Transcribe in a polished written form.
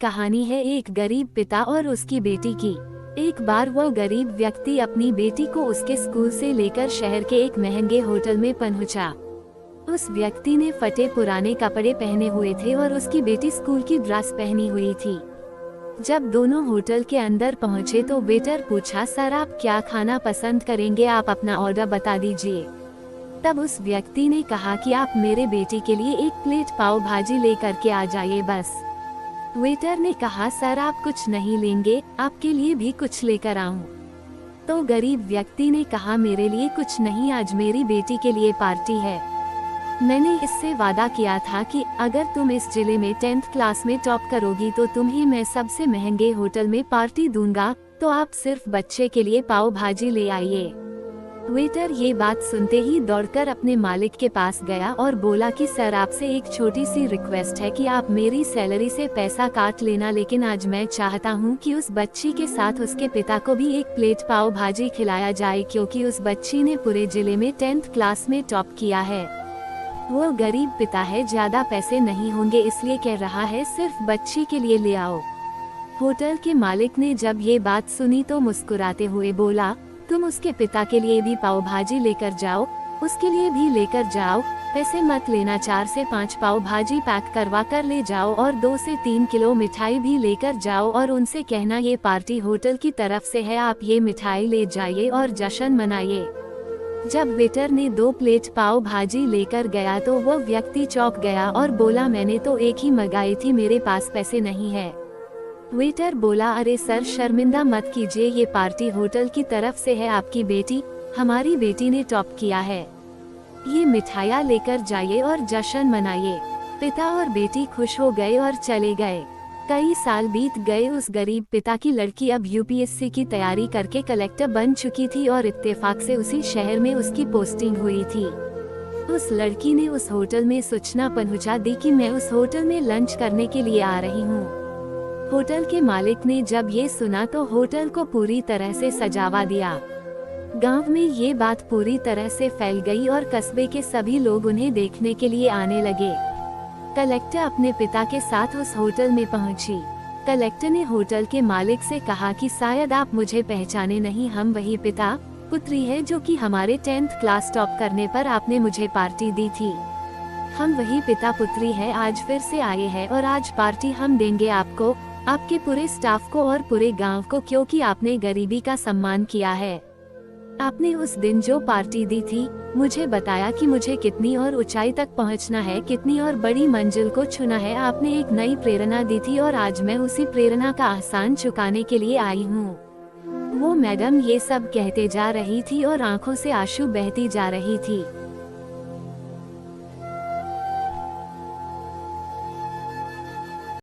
कहानी है एक गरीब पिता और उसकी बेटी की। एक बार वह गरीब व्यक्ति अपनी बेटी को उसके स्कूल से लेकर शहर के एक महंगे होटल में पहुंचा। उस व्यक्ति ने फटे पुराने कपड़े पहने हुए थे और उसकी बेटी स्कूल की ड्रेस पहनी हुई थी। जब दोनों होटल के अंदर पहुंचे तो वेटर पूछा, सर आप क्या खाना पसंद करेंगे, आप अपना ऑर्डर बता दीजिए। तब उस व्यक्ति ने कहा कि आप मेरे बेटी के लिए एक प्लेट पाव भाजी लेकर के आ जाइए बस। वेटर ने कहा, सर आप कुछ नहीं लेंगे, आपके लिए भी कुछ लेकर आऊं? तो गरीब व्यक्ति ने कहा, मेरे लिए कुछ नहीं, आज मेरी बेटी के लिए पार्टी है। मैंने इससे वादा किया था कि अगर तुम इस जिले में 10th क्लास में टॉप करोगी तो तुम्हें मैं सबसे महंगे होटल में पार्टी दूंगा, तो आप सिर्फ बच्चे के लिए पाव भाजी ले आइए। वेटर ये बात सुनते ही दौड़कर अपने मालिक के पास गया और बोला कि सर आपसे एक छोटी सी रिक्वेस्ट है कि आप मेरी सैलरी से पैसा काट लेना, लेकिन आज मैं चाहता हूँ कि उस बच्ची के साथ उसके पिता को भी एक प्लेट पाव भाजी खिलाया जाए, क्योंकि उस बच्ची ने पूरे जिले में 10th क्लास में टॉप किया है। वो गरीब पिता है, ज्यादा पैसे नहीं होंगे इसलिए कह रहा है, सिर्फ बच्ची के लिए ले आओ। होटल के मालिक ने जब ये बात सुनी तो मुस्कुराते हुए बोला, तुम उसके पिता के लिए भी पाव भाजी लेकर जाओ, उसके लिए भी लेकर जाओ, पैसे मत लेना, 4 से 5 पाव भाजी पैक करवा कर ले जाओ और 2 से 3 किलो मिठाई भी लेकर जाओ और उनसे कहना ये पार्टी होटल की तरफ से है, आप ये मिठाई ले जाइए और जश्न मनाइए। जब वेटर ने 2 प्लेट पाव भाजी लेकर गया तो वह व्यक्ति चौंक गया और बोला, मैंने तो एक ही मंगाई थी, मेरे पास पैसे नहीं है। वेटर बोला, अरे सर शर्मिंदा मत कीजिए, ये पार्टी होटल की तरफ से है, आपकी बेटी, हमारी बेटी ने टॉप किया है, ये मिठाइयाँ लेकर जाइए और जश्न मनाइए। पिता और बेटी खुश हो गए और चले गए। कई साल बीत गए। उस गरीब पिता की लड़की अब यूपीएससी की तैयारी करके कलेक्टर बन चुकी थी और इत्तेफाक से उसी शहर में उसकी पोस्टिंग हुई थी। उस लड़की ने उस होटल में सूचना पहुंचा दी कि मैं उस होटल में लंच करने के लिए आ रही हूँ। होटल के मालिक ने जब ये सुना तो होटल को पूरी तरह से सजावा दिया। गांव में ये बात पूरी तरह से फैल गई और कस्बे के सभी लोग उन्हें देखने के लिए आने लगे। कलेक्टर अपने पिता के साथ उस होटल में पहुंची। कलेक्टर ने होटल के मालिक से कहा कि शायद आप मुझे पहचाने नहीं, हम वही पिता पुत्री है जो कि हमारे 10th क्लास टॉप करने पर आपने मुझे पार्टी दी थी। हम वही पिता पुत्री है, आज फिर से आए हैं और आज पार्टी हम देंगे आपको, आपके पूरे स्टाफ को और पूरे गांव को, क्योंकि आपने गरीबी का सम्मान किया है। आपने उस दिन जो पार्टी दी थी, मुझे बताया कि मुझे कितनी और ऊंचाई तक पहुंचना है, कितनी और बड़ी मंजिल को छूना है। आपने एक नई प्रेरणा दी थी और आज मैं उसी प्रेरणा का एहसान चुकाने के लिए आई हूँ। वो मैडम ये सब कहते जा रही थी और आंखों से आंसू बहती जा रही थी।